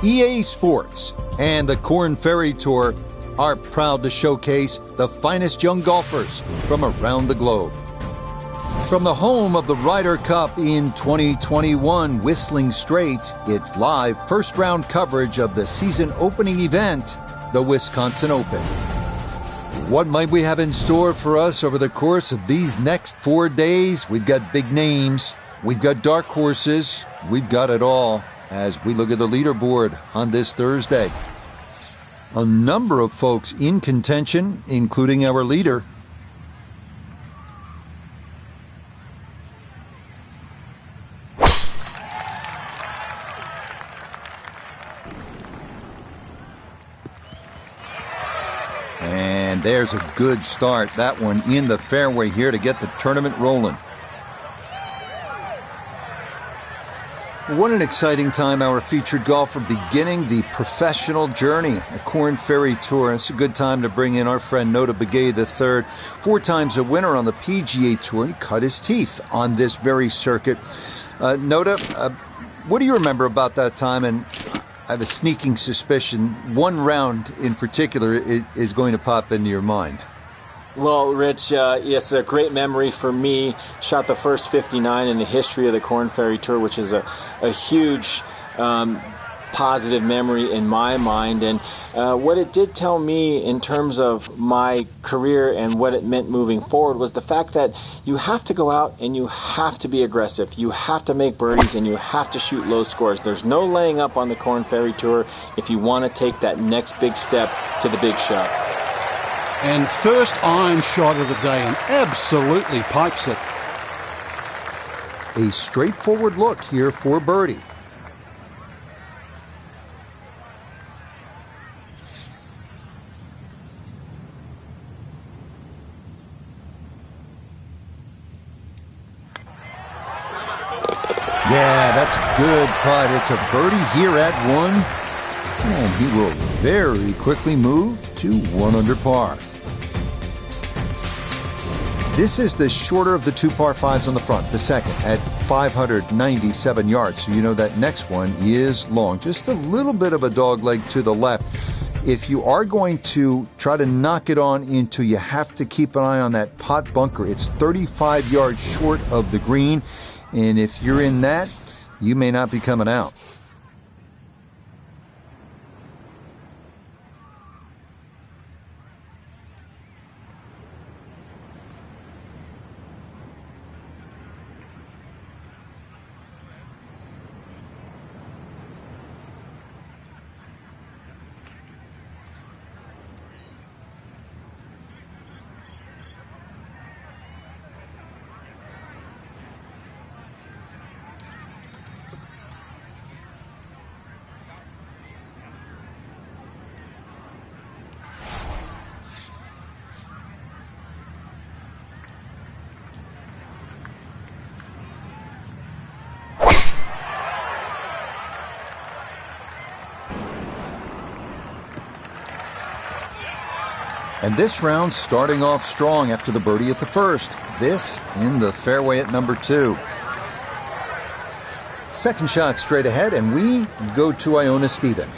EA Sports and the Korn Ferry Tour are proud to showcase the finest young golfers from around the globe. From the home of the Ryder Cup in 2021, Whistling Straits, it's live first-round coverage of the season opening event, the Wisconsin Open. What might we have in store for us over the course of these next 4 days? We've got big names, we've got dark horses, we've got it all as we look at the leaderboard on this Thursday. A number of folks in contention, including our leader. And there's a good start. That one in the fairway here to get the tournament rolling. What an exciting time, our featured golfer beginning the professional journey, the Korn Ferry Tour. It's a good time to bring in our friend Nota Begay III, 4 times a winner on the PGA Tour, and he cut his teeth on this very circuit. Nota, what do you remember about that time? And I have a sneaking suspicion one round in particular is going to pop into your mind. Well, Rich, it's a great memory for me. Shot the first 59 in the history of the Korn Ferry Tour, which is a huge positive memory in my mind. And what it did tell me in terms of my career and what it meant moving forward was the fact that you have to go out and you have to be aggressive. You have to make birdies and you have to shoot low scores. There's no laying up on the Korn Ferry Tour if you want to take that next big step to the big shot. And first iron shot of the day, and absolutely pipes it. A straightforward look here for birdie. Yeah, that's a good putt. It's a birdie here at 1. And he will very quickly move to 1 under par. This is the shorter of the 2 par 5s on the front, the second at 597 yards. So you know that next one is long. Just a little bit of a dog leg to the left. If you are going to try to knock it on into, you have to keep an eye on that pot bunker. It's 35 yards short of the green. And if you're in that, you may not be coming out. And this round starting off strong after the birdie at the first. This in the fairway at number 2. Second shot straight ahead, and we go to Iona Stephen.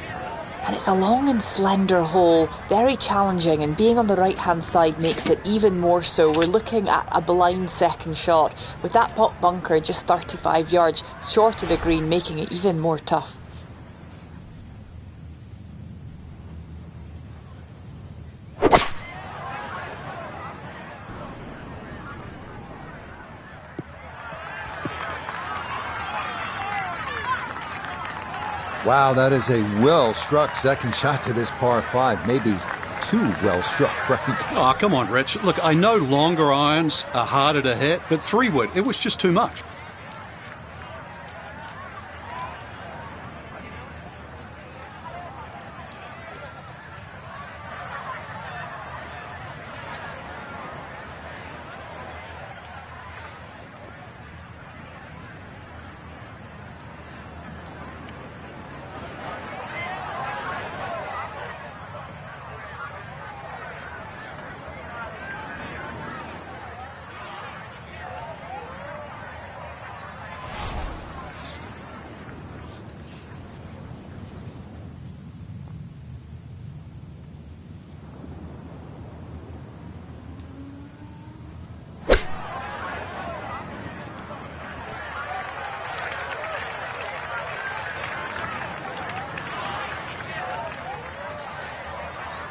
And it's a long and slender hole, very challenging, and being on the right-hand side makes it even more so. We're looking at a blind second shot, with that pot bunker just 35 yards short of the green, making it even more tough. Wow, that is a well-struck second shot to this par 5. Maybe too well-struck, Frank. Oh, come on, Rich. Look, I know longer irons are harder to hit, but 3-wood, it was just too much.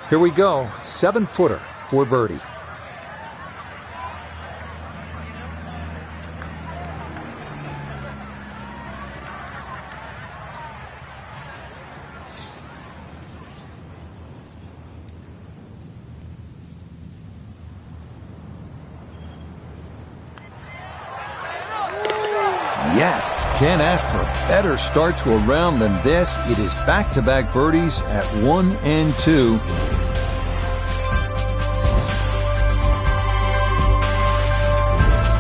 Here we go, 7-footer for birdie. Yes, can't ask for a better start to a round than this. It is back-to-back birdies at 1 and 2.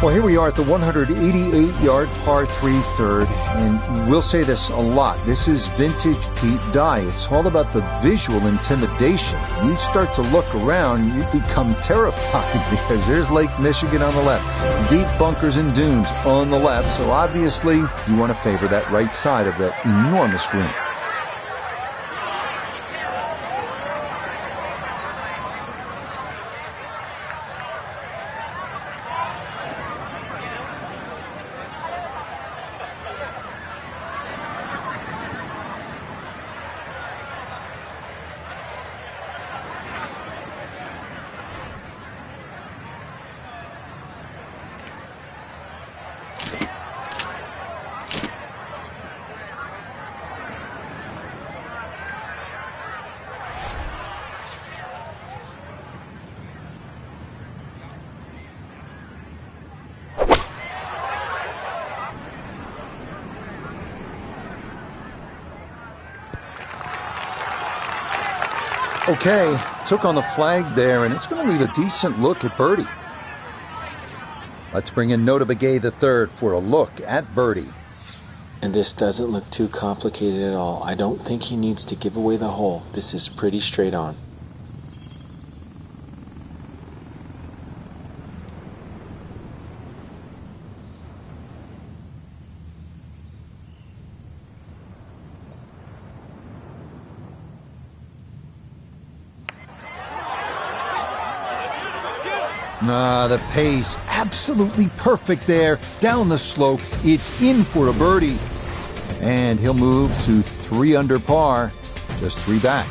Well, here we are at the 188-yard par 3 third, and we'll say this a lot. This is vintage Pete Dye. It's all about the visual intimidation. You start to look around, you become terrified because there's Lake Michigan on the left, deep bunkers and dunes on the left, so obviously you want to favor that right side of that enormous green. Okay, took on the flag there, and it's going to leave a decent look at birdie. Let's bring in Nota Begay III for a look at birdie. And this doesn't look too complicated at all. I don't think he needs to give away the hole. This is pretty straight on. The pace, absolutely perfect there. Down the slope, it's in for a birdie. And he'll move to 3 under par, just 3 back.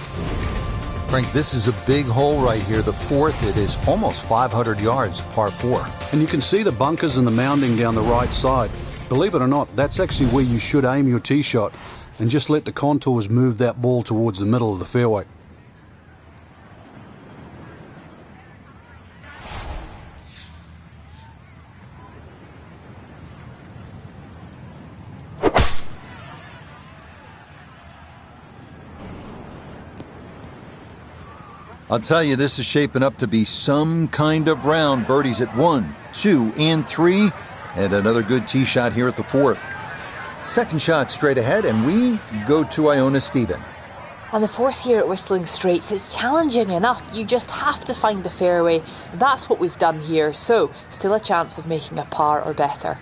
Frank, this is a big hole right here. The fourth, it is almost 500 yards, par 4. And you can see the bunkers and the mounding down the right side. Believe it or not, that's actually where you should aim your tee shot and just let the contours move that ball towards the middle of the fairway. I'll tell you, this is shaping up to be some kind of round. Birdies at 1, 2, and 3. And another good tee shot here at the fourth. Second shot straight ahead, and we go to Iona Stephen. And the fourth here at Whistling Straits is challenging enough. You just have to find the fairway. That's what we've done here. So, still a chance of making a par or better.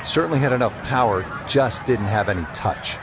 Certainly had enough power, just didn't have any touch.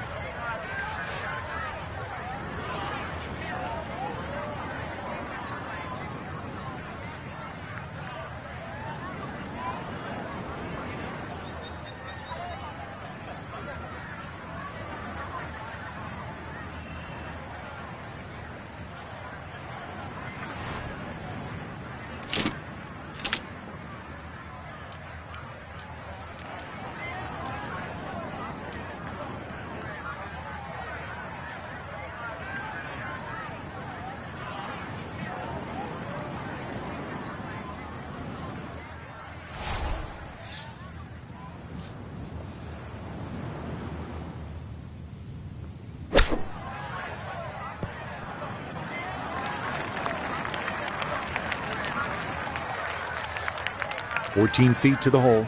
14 feet to the hole.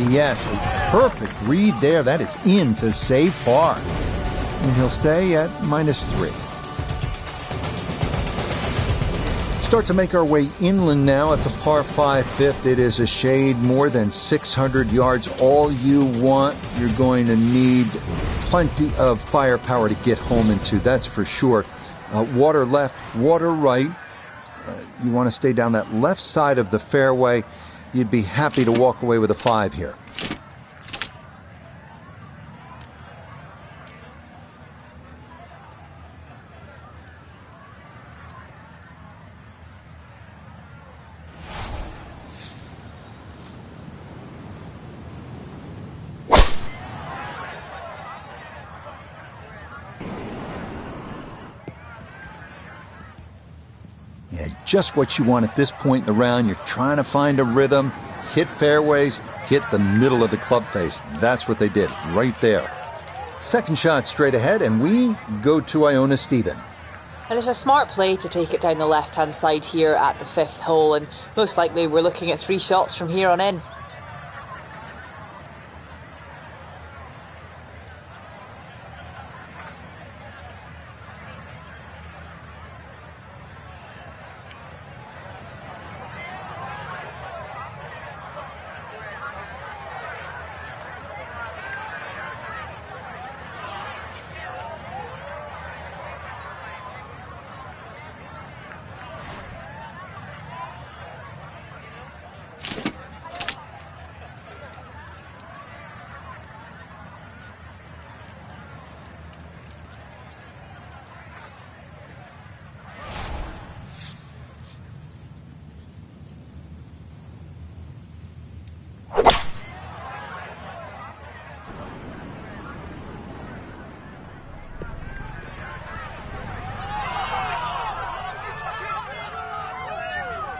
Yes, a perfect read there. That is in to save par. And he'll stay at -3. Start to make our way inland now at the par 5 fifth. It is a shade more than 600 yards. All you want, you're going to need plenty of firepower to get home into, that's for sure. Water left, water right. You want to stay down that left side of the fairway. You'd be happy to walk away with a 5 here. Yeah, just what you want at this point in the round. You're trying to find a rhythm, hit fairways, hit the middle of the club face. That's what they did right there. Second shot straight ahead, and we go to Iona Stephen. And it's a smart play to take it down the left-hand side here at the 5th hole, and most likely we're looking at 3 shots from here on in.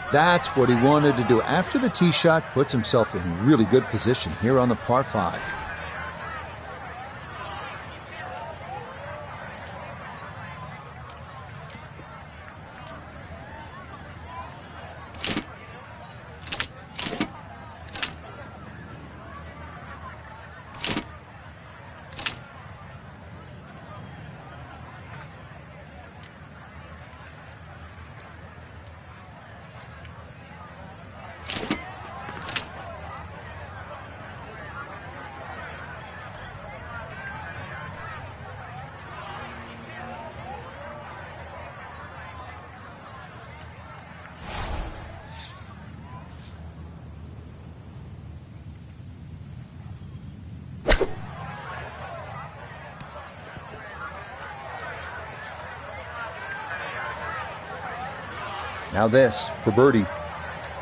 That's what he wanted to do. After the tee shot, puts himself in really good position here on the par 5. Now this for birdie.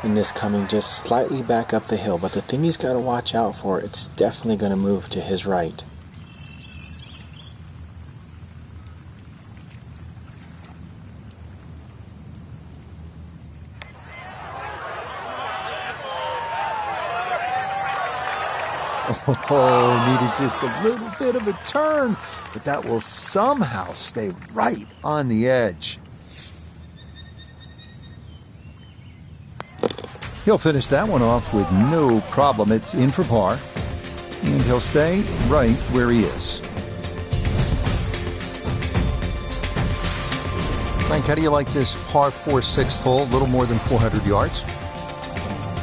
And this coming just slightly back up the hill, but the thing he's got to watch out for, it's definitely going to move to his right. Oh, needed just a little bit of a turn, but that will somehow stay right on the edge. He'll finish that one off with no problem. It's in for par, and he'll stay right where he is. Frank, how do you like this par 4 6th hole? A little more than 400 yards.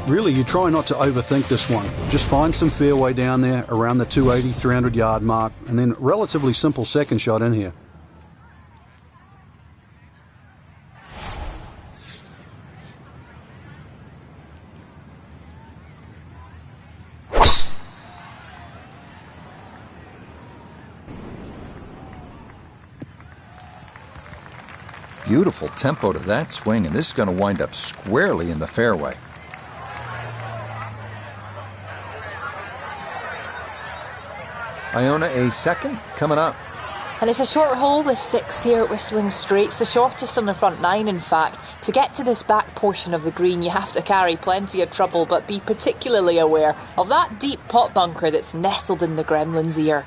Really, you try not to overthink this one. Just find some fairway down there around the 280, 300 yard mark, and then relatively simple second shot in here. Beautiful tempo to that swing, and this is going to wind up squarely in the fairway. Iona a second coming up. And it's a short hole, the 6th here at Whistling Straits, the shortest on the front 9 in fact. To get to this back portion of the green you have to carry plenty of trouble, but be particularly aware of that deep pot bunker that's nestled in the gremlin's ear.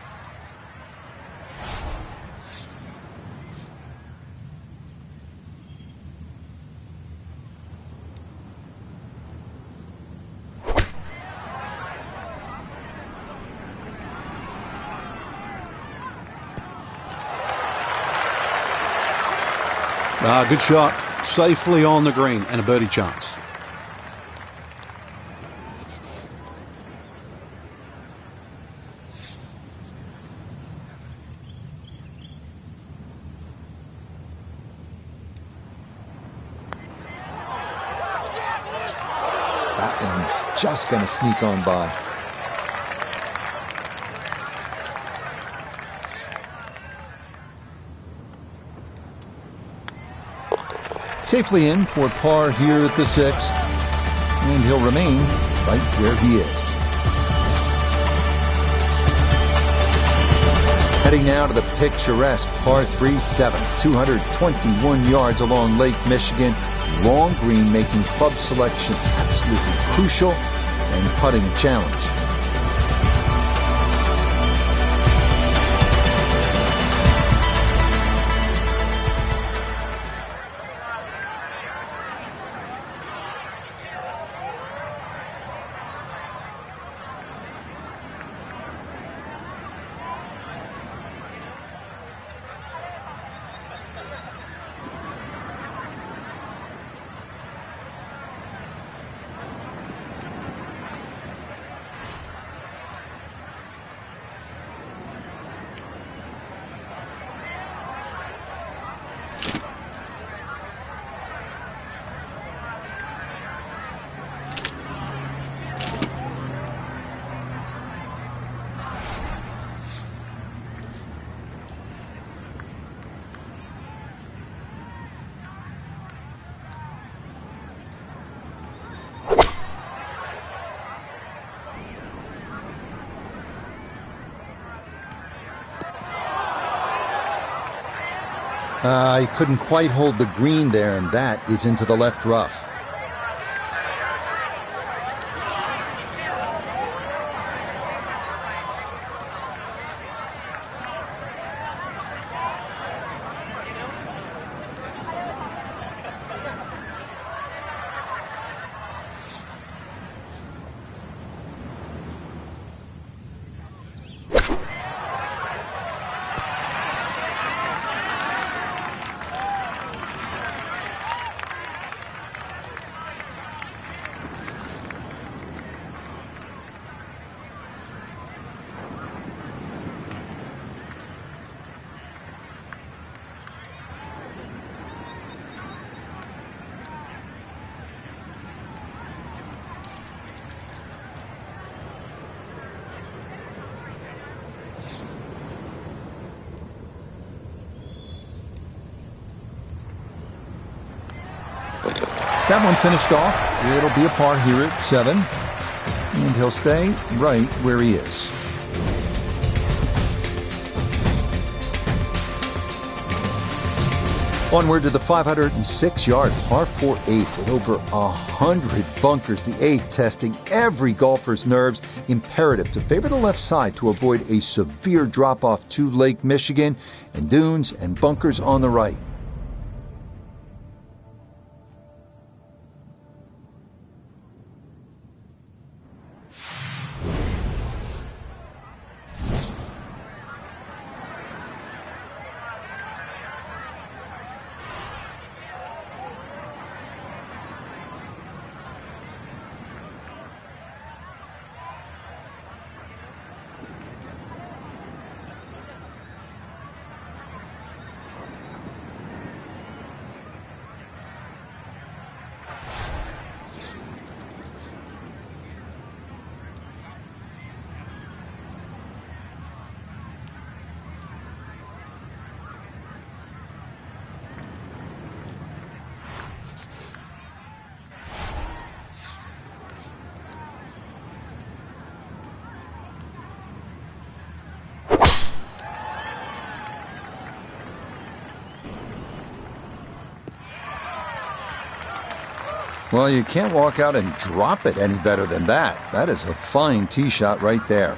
Good shot. Safely on the green and a birdie chance. That one just going to sneak on by. Safely in for par here at the 6th, and he'll remain right where he is. Heading now to the picturesque par 3-7, 221 yards along Lake Michigan. Long green making club selection absolutely crucial and putting a challenge. He couldn't quite hold the green there, and that is into the left rough. That one finished off. It'll be a par here at 7. And he'll stay right where he is. Onward to the 506-yard par 4-8 with over 100 bunkers. The 8th testing every golfer's nerves. Imperative to favor the left side to avoid a severe drop-off to Lake Michigan, and dunes and bunkers on the right. Well, you can't walk out and drop it any better than that. That is a fine tee shot right there.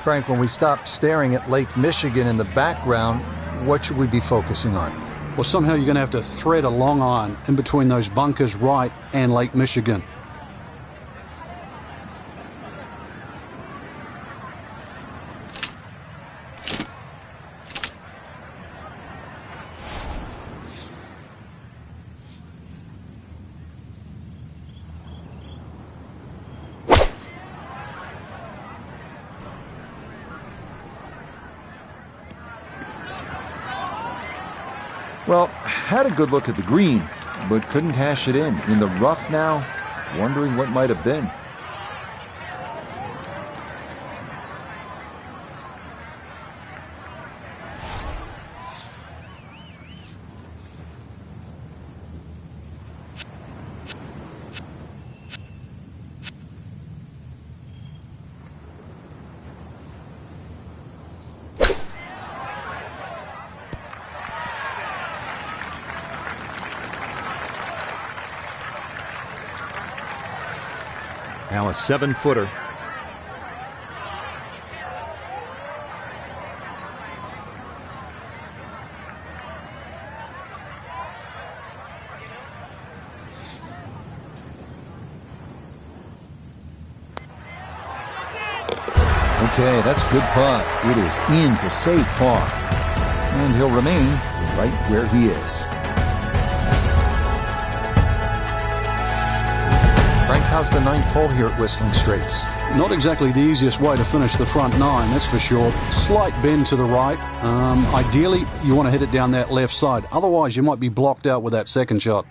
Frank, when we stop staring at Lake Michigan in the background, what should we be focusing on? Well, somehow you're going to have to thread a long iron in between those bunkers right and Lake Michigan. Well, had a good look at the green, but couldn't cash it in the rough now, wondering what might have been. Now a 7-footer. Okay, that's a good putt. It is in to save par. And he'll remain right where he is. Frank, how's the 9th hole here at Whistling Straits? Not exactly the easiest way to finish the front 9, that's for sure. Slight bend to the right. Ideally, you want to hit it down that left side. Otherwise, you might be blocked out with that second shot.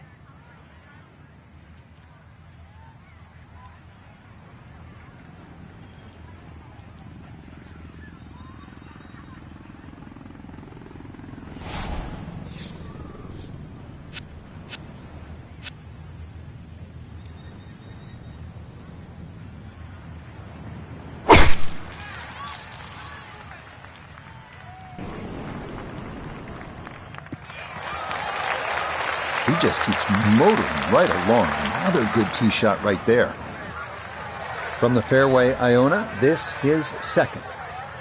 He just keeps motoring right along. Another good tee shot right there. From the fairway, Iona, this is second.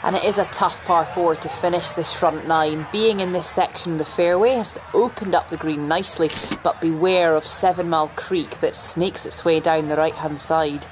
And it is a tough par 4 to finish this front 9. Being in this section of the fairway has opened up the green nicely, but beware of 7 Mile Creek that snakes its way down the right-hand side.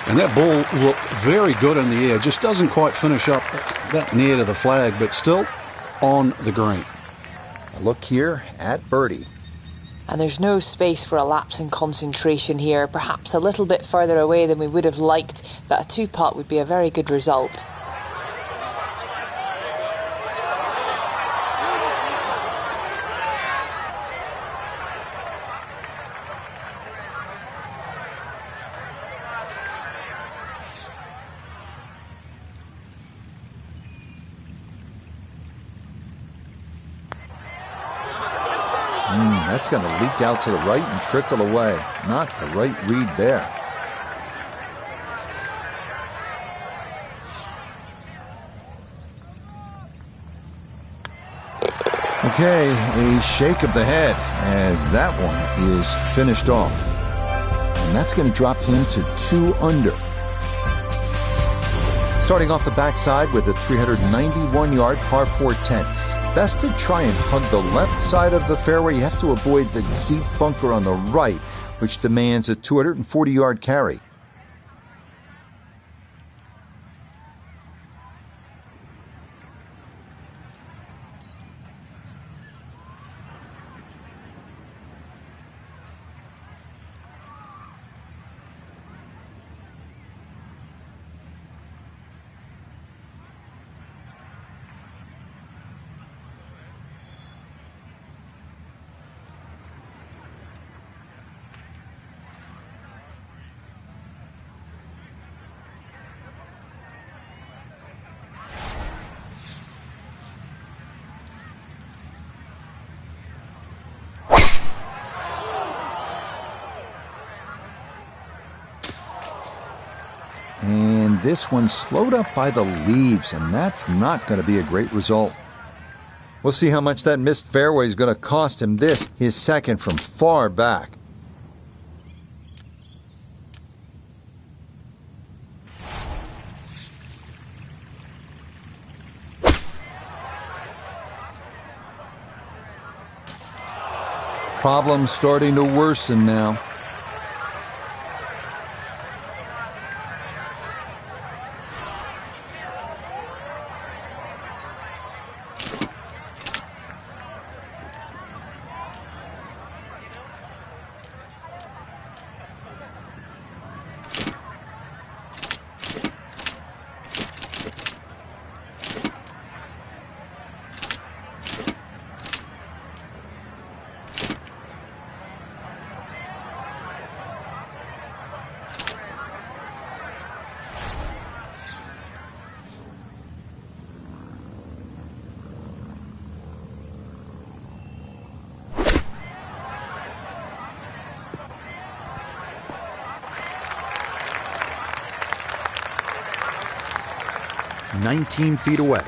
And that ball looked very good in the air. Just doesn't quite finish up that near to the flag, but still on the green. A look here at birdie. And there's no space for a lapse in concentration here. Perhaps a little bit further away than we would have liked, but a 2-putt would be a very good result. That's going to leak out to the right and trickle away. Not the right read there. Okay, a shake of the head as that one is finished off. And that's going to drop him to 2 under. Starting off the backside with a 391-yard par 4 10. Best to try and hug the left side of the fairway. You have to avoid the deep bunker on the right, which demands a 240-yard carry. this one slowed up by the leaves, and that's not going to be a great result. We'll see how much that missed fairway is going to cost him this, his second from far back. Problems starting to worsen now. "19 feet away."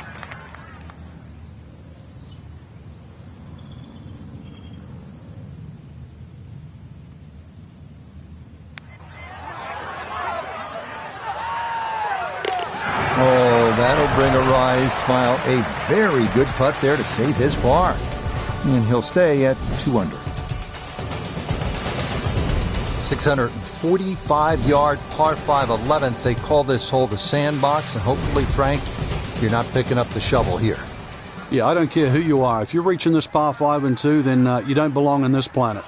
Oh, that'll bring a wry smile. A very good putt there to save his par. And he'll stay at 2 under. 645-yard par 5 11th. They call this hole the sandbox, and hopefully, Frank, you're not picking up the shovel here. Yeah, I don't care who you are. If you're reaching this par 5 and 2, then you don't belong on this planet.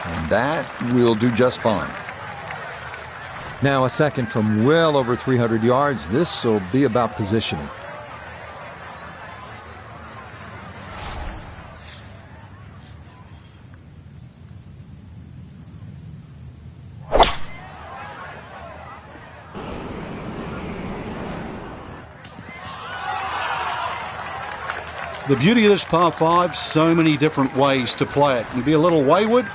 And that will do just fine. Now a second from well over 300 yards. This will be about positioning. The beauty of this par 5, so many different ways to play it. You'd be a little wayward,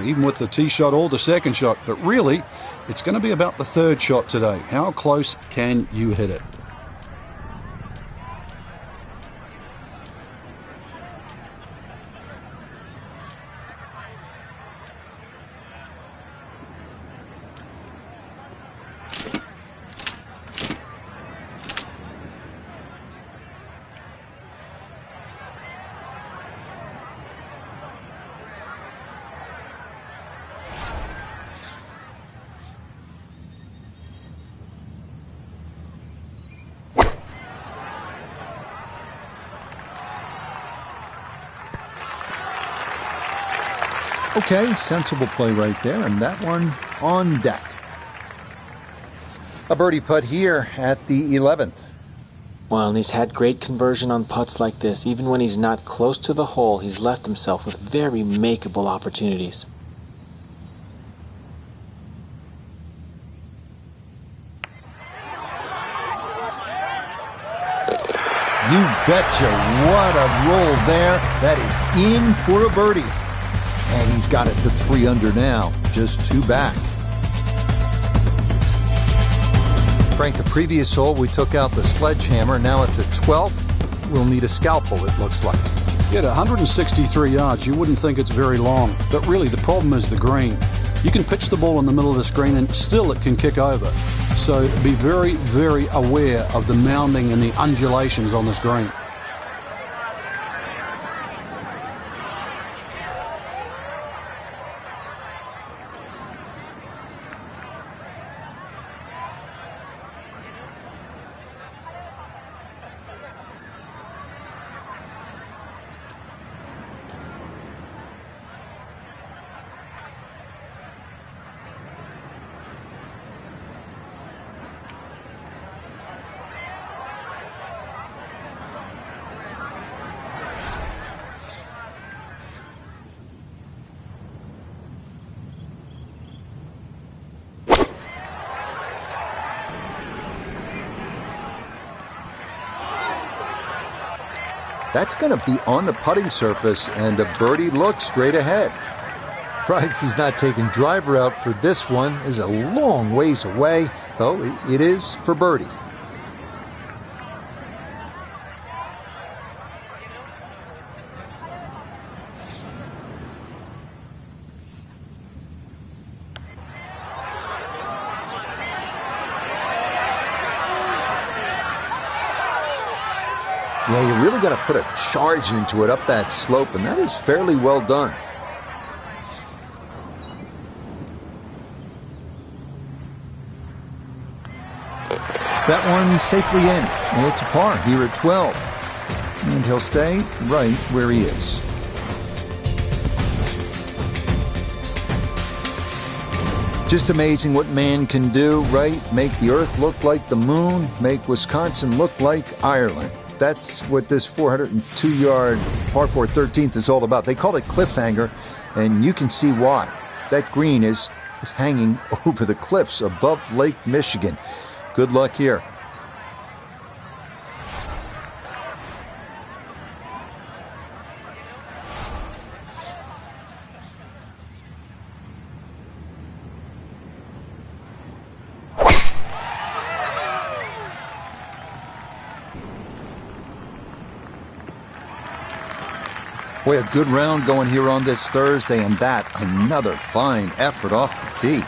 even with the tee shot or the second shot, but really, it's going to be about the third shot today. How close can you hit it? Okay, sensible play right there, and that one on deck. A birdie putt here at the 11th. Well, and he's had great conversion on putts like this. Even when he's not close to the hole, he's left himself with very makeable opportunities. You betcha, what a roll there. That is in for a birdie. And he's got it to 3 under now, just 2 back. Frank, the previous hole we took out the sledgehammer. Now at the 12th, we'll need a scalpel, it looks like. Yeah, at 163 yards, you wouldn't think it's very long. But really, the problem is the green. You can pitch the ball in the middle of the screen and still it can kick over. So be very, very aware of the mounding and the undulations on this green. That's going to be on the putting surface, and a birdie looks straight ahead. Price is not taking driver out for this one. Is a long ways away, though it is for birdie. Yeah, you really got to put a charge into it up that slope, and that is fairly well done. That one safely in. It's a par here at 12. And he'll stay right where he is. Just amazing what man can do, right? Make the earth look like the moon, make Wisconsin look like Ireland. That's what this 402-yard par 4 13th is all about. They call it cliffhanger, and you can see why. That green is hanging over the cliffs above Lake Michigan. Good luck here. Boy, a good round going here on this Thursday, and that another fine effort off the tee.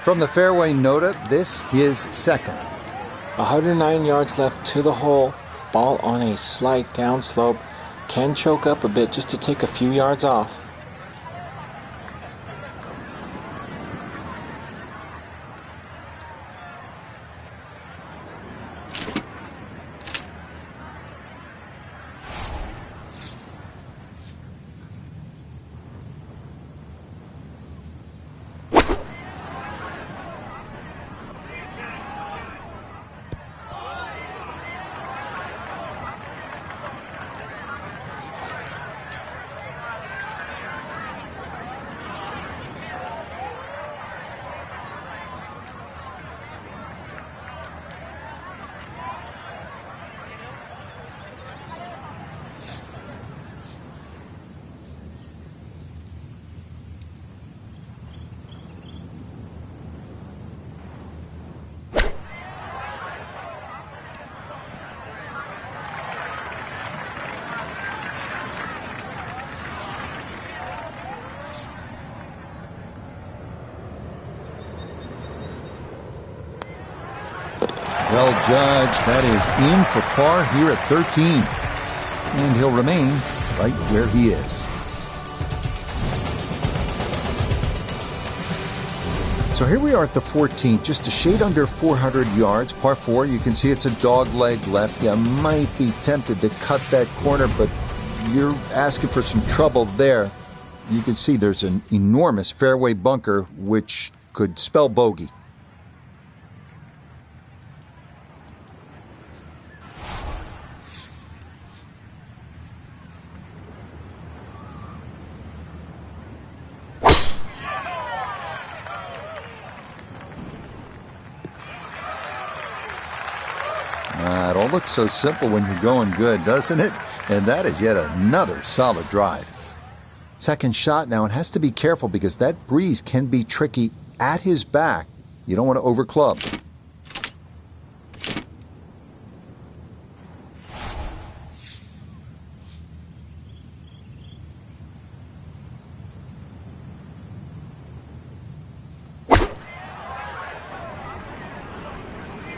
From the fairway nota, this is second. 109 yards left to the hole. Ball on a slight downslope. Can choke up a bit just to take a few yards off. Well judged. That is in for par here at 13. And he'll remain right where he is. So here we are at the 14th, just a shade under 400 yards, par 4. You can see it's a dog leg left. You might be tempted to cut that corner, but you're asking for some trouble there. You can see there's an enormous fairway bunker, which could spell bogey. It all looks so simple when you're going good, doesn't it? And that is yet another solid drive. Second shot now, and has to be careful because that breeze can be tricky at his back. You don't want to overclub.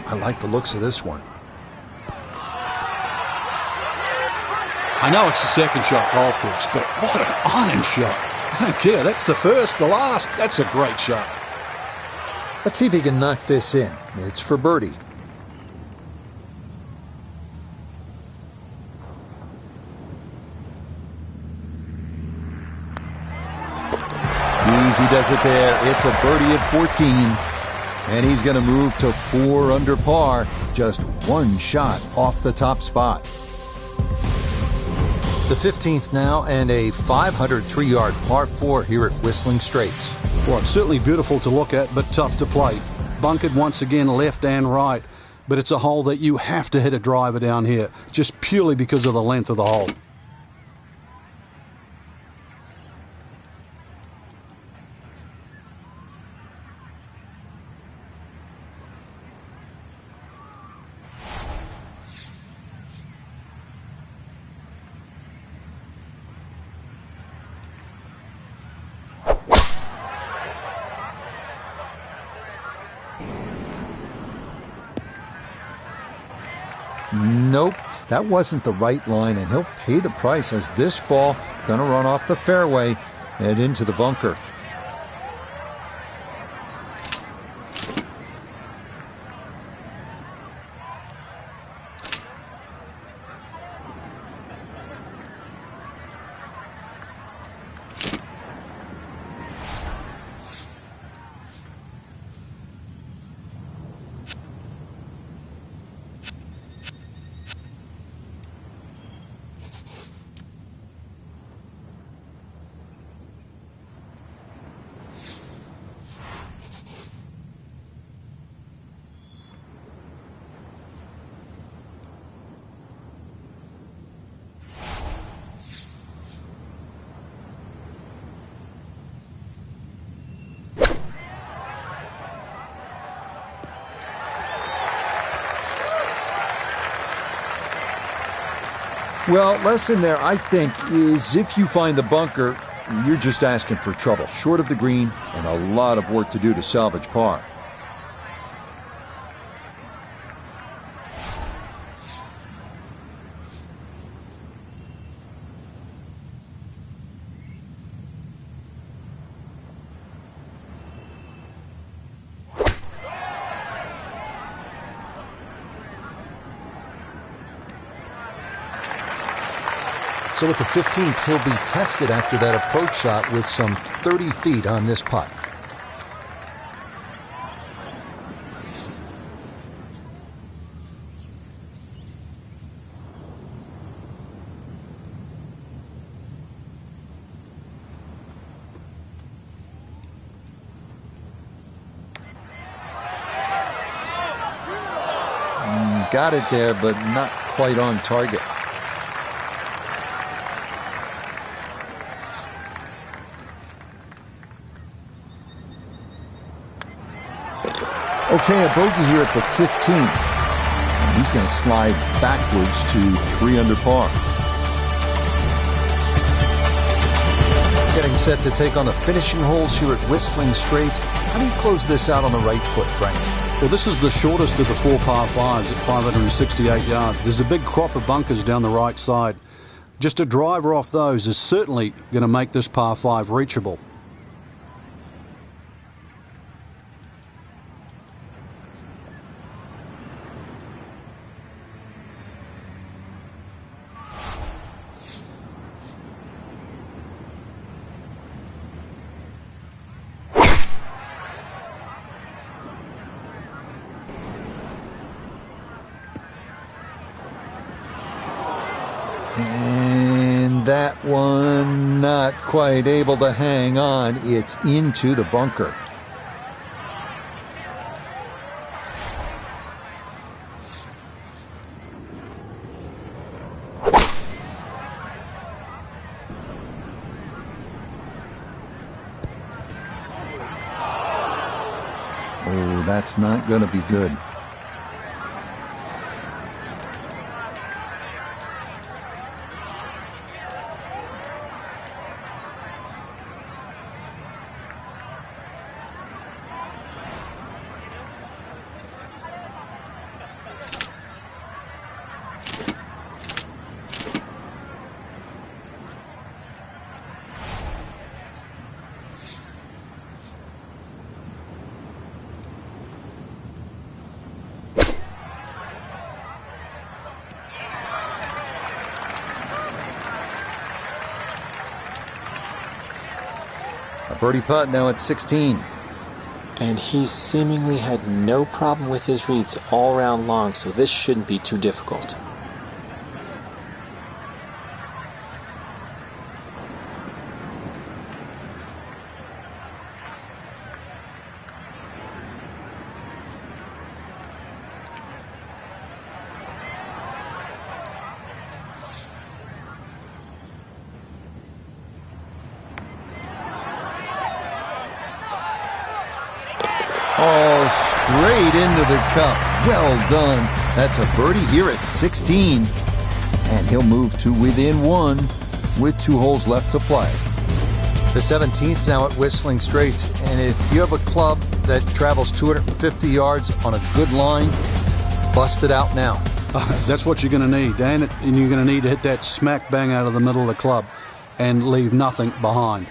I like the looks of this one. I know it's the second shot golf course, but what an iron shot. I don't care. That's the first, the last. That's a great shot. Let's see if he can knock this in. It's for birdie. Easy does it there. It's a birdie at 14. And he's going to move to 4 under par. Just one shot off the top spot. The 15th now, and a 503-yard par 4 here at Whistling Straits. Well, it's certainly beautiful to look at, but tough to play. Bunkered once again, left and right. but it's a hole that you have to hit a driver down here, just purely because of the length of the hole. Nope, that wasn't the right line, and he'll pay the price as this ball gonna run off the fairway and into the bunker. Well, lesson there, I think, is if you find the bunker, you're just asking for trouble, short of the green, and a lot of work to do to salvage par. So at the 15th, he'll be tested after that approach shot with some 30 feet on this putt. Got it there, but not quite on target. Okay, a bogey here at the 15th. And he's going to slide backwards to 3 under par. Getting set to take on the finishing holes here at Whistling Straits. How do you close this out on the right foot, Frank? Well, this is the shortest of the 4 par 5s at 568 yards. There's a big crop of bunkers down the right side. Just a driver off those is certainly going to make this par 5 reachable. And that one not quite able to hang on. It's into the bunker. Oh, that's not going to be good. A birdie putt now at 16. And he's seemingly had no problem with his reads all round long, so this shouldn't be too difficult. Oh, straight into the cup. Well done. That's a birdie here at 16. And he'll move to within one with 2 holes left to play. The 17th now at Whistling Straits. And if you have a club that travels 250 yards on a good line, bust it out now. That's what you're going to need, Dan. And you're going to need to hit that smack bang out of the middle of the club and leave nothing behind.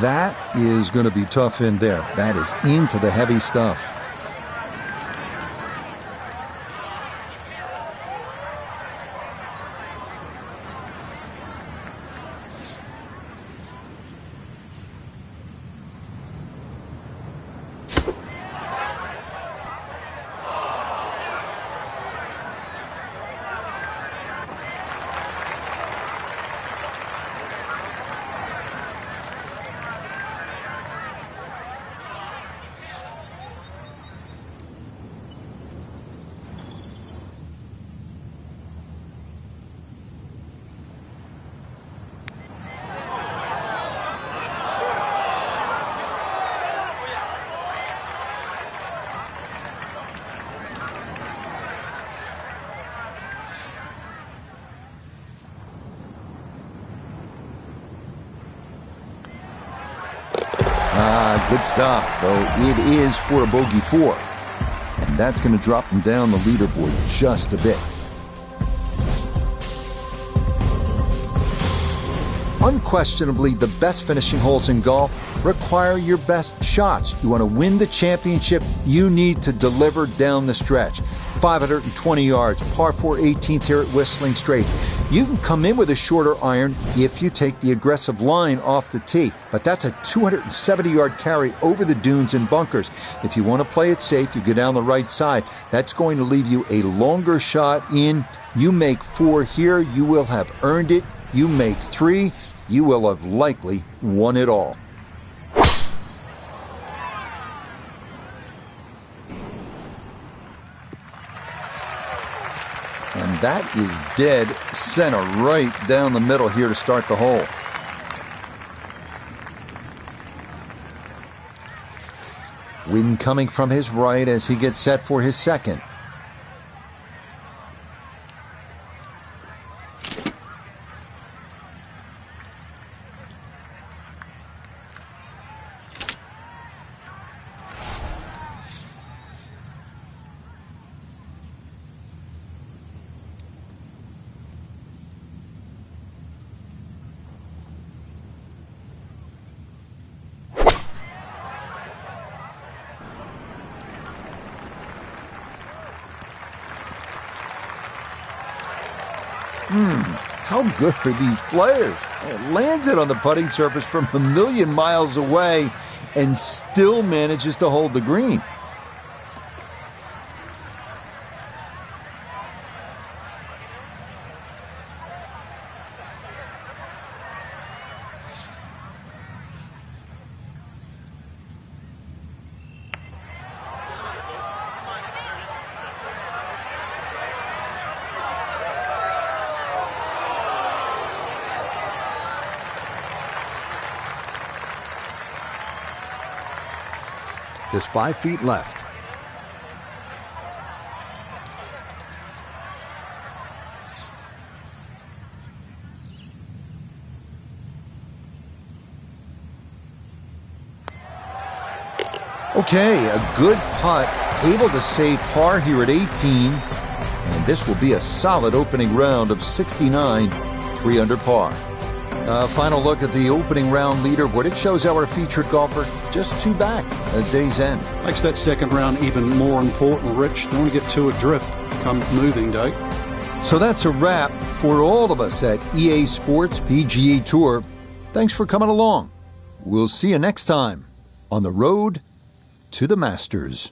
That is going to be tough in there. That is into the heavy stuff. Good stuff, though it is for a bogey 4. And that's going to drop him down the leaderboard just a bit. Unquestionably, the best finishing holes in golf require your best shots. You want to win the championship, you need to deliver down the stretch. 520 yards, par 4 18th here at Whistling Straits. You can come in with a shorter iron if you take the aggressive line off the tee, but that's a 270-yard carry over the dunes and bunkers. If you want to play it safe, you go down the right side. That's going to leave you a longer shot in. You make 4 here, you will have earned it. You make 3, you will have likely won it all. And that is dead center right down the middle here to start the hole. Wind coming from his right as he gets set for his second. How good are these players? It lands it on the putting surface from a million miles away and still manages to hold the green. Just 5 feet left. Okay, a good putt, able to save par here at 18. And this will be a solid opening round of 69, 3 under par. Final look at the opening round leaderboard. It shows our featured golfer just 2 back at day's end. Makes that second round even more important, Rich. Don't want to get too adrift come moving day. So that's a wrap for all of us at EA Sports PGA Tour. Thanks for coming along. We'll see you next time on the road to the Masters.